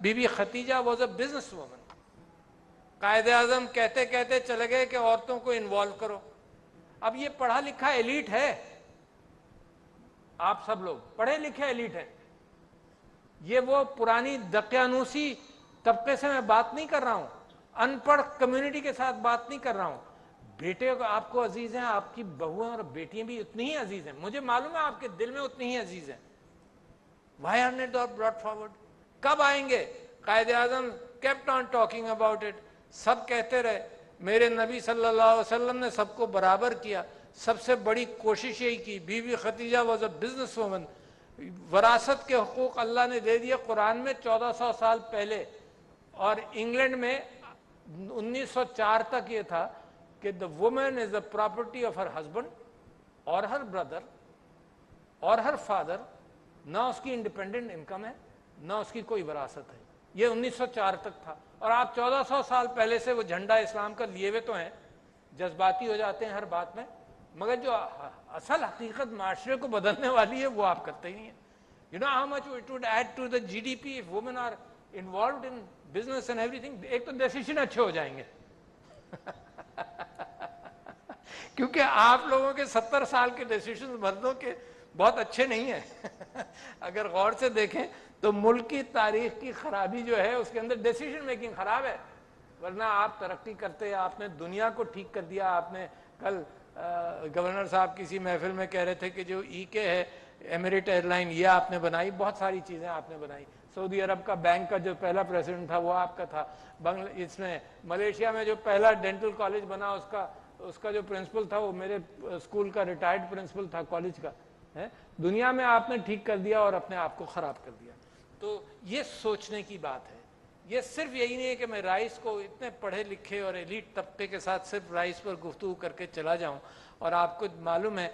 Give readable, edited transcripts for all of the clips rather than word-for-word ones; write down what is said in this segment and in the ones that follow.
Be be Khadija was a business woman. Quaid Azam کہتے کہتے چلے گئے کہ عورتوں کو انوالو کرو. اب یہ پڑھا لکھا ایلیٹ ہے، آپ سب لوگ پڑھے لکھے ایلیٹ ہیں. یہ وہ پرانی دقیانوسی طبقے سے میں بات نہیں کر رہا ہوں، ان پڑھ کمیونٹی کے ساتھ بات نہیں کر رہا ہوں. بیٹے آپ کو عزیز ہیں، آپ کی بہویں اور بیٹیاں بھی اتنی ہی عزیز ہیں، مجھے معلوم ہے آپ کے دل میں اتنی ہی عزیز ہیں. Why are they not brought forward? کب آئیں گے؟ Quaid Azam kept on talking about it. سب کہتے رہے. میرے نبی صلی اللہ علیہ وسلم نے سب کو برابر کیا، سب سے بڑی کوشش یہی کی. Bibi Khadija was a business woman. وراثت کے حقوق اللہ نے دے دیے قرآن میں 1400 سال پہلے، اور انگلینڈ میں 1904 تک یہ تھا کہ the woman is the property of her husband or her brother or her father. نہ اس کی انڈیپینڈنٹ انکم ہے، نہ اس کی کوئی وراثت ہے. یہ 1904 تک تھا، اور آپ 1400 سال پہلے سے وہ جھنڈا اسلام کا لیے ہوئے تو ہیں، جذباتی ہو جاتے ہیں ہر بات میں، مگر جو اصل حقیقت معاشرے کو بدلنے والی ہے وہ آپ کرتے ہی نہیں ہیں. You know how much it would add to the GDP if women are involved in business and everything. ایک تو ڈیسیشن اچھے ہو جائیں گے کیونکہ آپ لوگوں کے 70 سال کے ڈیسیشن مردوں کے بہت اچھے نہیں ہیں. اگر غور سے دیکھیں تو ملک کی تاریخ کی خرابی جو ہے اس کے اندر ڈیسیشن میکنگ خراب ہے. ورنہ آپ ترقی کرتے، آپ نے دنیا کو ٹھیک کر دیا. آپ نے کل گورنر صاحب کسی محفل میں کہہ رہے تھے کہ جو ای کے ہے ایمریٹ ایئر لائن، یہ آپ نے بنائی، بہت ساری چیزیں آپ نے بنائی. سعودی عرب کا بینک کا جو پہلا پریزیڈنٹ تھا وہ آپ کا تھا. اس میں ملیشیا میں جو پہلا ڈینٹل کالج بنا اس کا جو پرنسپل تھا وہ میرے اسکول کا ریٹائرڈ پرنسپل تھا کالج کا. دنیا میں آپ نے ٹھیک کر دیا اور اپنے آپ کو خراب کر دیا. تو یہ سوچنے کی بات ہے. یہ صرف یہی نہیں ہے کہ میں رائس کو اتنے پڑھے لکھے اور ایلیٹ طبقے کے ساتھ صرف رائس پر گفتگو کر کے چلا جاؤں. اور آپ کو معلوم ہے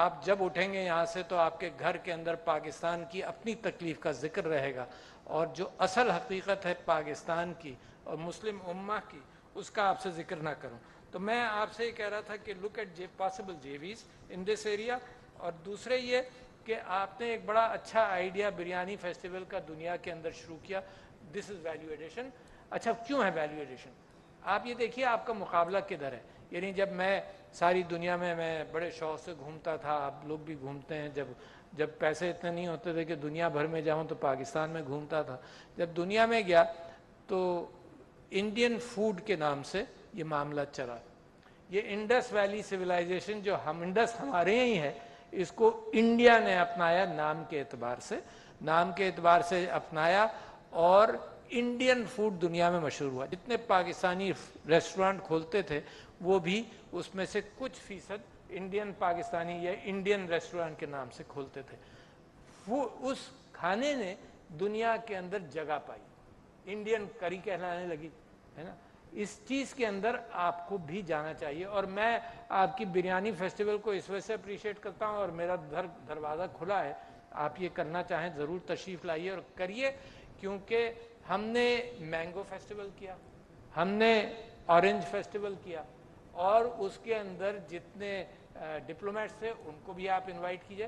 آپ جب اٹھیں گے یہاں سے تو آپ کے گھر کے اندر پاکستان کی اپنی تکلیف کا ذکر رہے گا، اور جو اصل حقیقت ہے پاکستان کی اور مسلم امہ کی اس کا آپ سے ذکر نہ کروں. تو میں آپ سے یہ کہہ رہا تھا کہ look at possible JVs in this area. اور دوسرے یہ کہ آپ نے ایک بڑا اچھا آئیڈیا بریانی فیسٹیول کا دنیا کے اندر شروع کیا. دس از ویلیو ایڈیشن. اچھا کیوں ہے ویلیو ایڈیشن؟ آپ یہ دیکھیے آپ کا مقابلہ کدھر ہے. یعنی جب میں ساری دنیا میں بڑے شوق سے گھومتا تھا، آپ لوگ بھی گھومتے ہیں، جب پیسے اتنے نہیں ہوتے تھے کہ دنیا بھر میں جاؤں تو پاکستان میں گھومتا تھا. جب دنیا میں گیا تو انڈین فوڈ کے نام سے یہ معاملہ چلا. یہ انڈس ویلی سویلائزیشن جو انڈس ہمارے ہی ہے، اس کو انڈیا نے اپنایا نام کے اعتبار سے اپنایا، اور انڈین فوڈ دنیا میں مشہور ہوا. جتنے پاکستانی ریسٹورانٹ کھولتے تھے وہ بھی اس میں سے کچھ فیصد انڈین پاکستانی یا انڈین ریسٹورانٹ کے نام سے کھولتے تھے. وہ اس کھانے نے دنیا کے اندر جگہ پائی، انڈین کری کہلانے لگی، ہے نا. اس چیز کے اندر آپ کو بھی جانا چاہیے. اور میں آپ کی بریانی فیسٹیول کو اس وجہ سے اپریشیٹ کرتا ہوں، اور میرا دروازہ کھلا ہے، آپ یہ کرنا چاہیں ضرور تشریف لائیے اور کریے. کیونکہ ہم نے مینگو فیسٹیول کیا، ہم نے اورنج فیسٹیول کیا، اور اس کے اندر جتنے ڈپلومیٹس تھے ان کو بھی آپ انوائٹ کیجئے.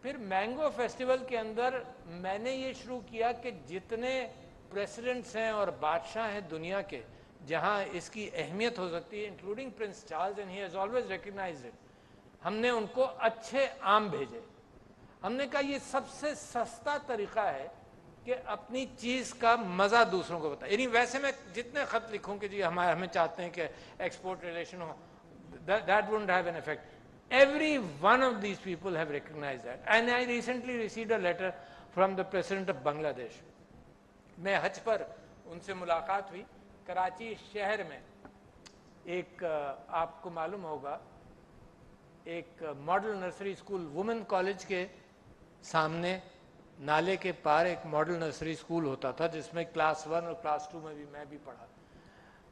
پھر مینگو فیسٹیول کے اندر میں نے یہ شروع کیا کہ جتنے پریسیڈنٹس ہیں اور بادشاہ ہیں دنیا کے جہاں اس کی اہمیت ہو سکتی ہے، including Prince Charles and he has always recognised it, ہم نے ان کو اچھے آم بھیجے. ہم نے کہا یہ سب سے سستا طریقہ ہے کہ اپنی چیز کا مزہ دوسروں کو بتائے. یعنی ویسے میں جتنے خط لکھوں کہ جی ہمیں چاہتے ہیں کہ export relation who, that wouldn't have an effect. Every one of these people have recognized that. And I recently received a letter from the President of Bangladesh. میں حج پر ان سے ملاقات ہوئی. کراچی شہر میں ایک آپ کو معلوم ہوگا ایک model nursery school, woman college کے سامنے نالے کے پار ایک ماڈل نرسری اسکول ہوتا تھا جس میں کلاس 1 اور کلاس 2 میں بھی میں بھی پڑھا.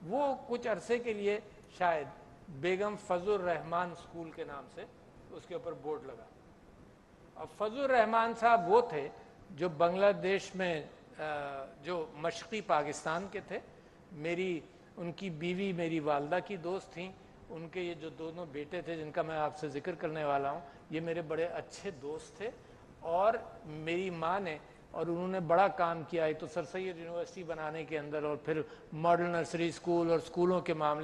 وہ کچھ عرصے کے لیے شاید بیگم فضل الرحمان اسکول کے نام سے اس کے اوپر بورڈ لگا. اور فضل الرحمان صاحب وہ تھے جو بنگلہ دیش میں جو مشرقی پاکستان کے تھے. ان کی بیوی میری والدہ کی دوست تھیں. ان کے یہ جو دونوں بیٹے تھے جن کا میں آپ سے ذکر کرنے والا ہوں، یہ میرے بڑے اچھے دوست تھے. اور میری ماں نے اور انہوں نے بڑا کام کیا، ایک تو سر سید یونیورسٹی بنانے کے اندر، اور پھر ماڈل نرسری اسکول اور اسکولوں کے معاملے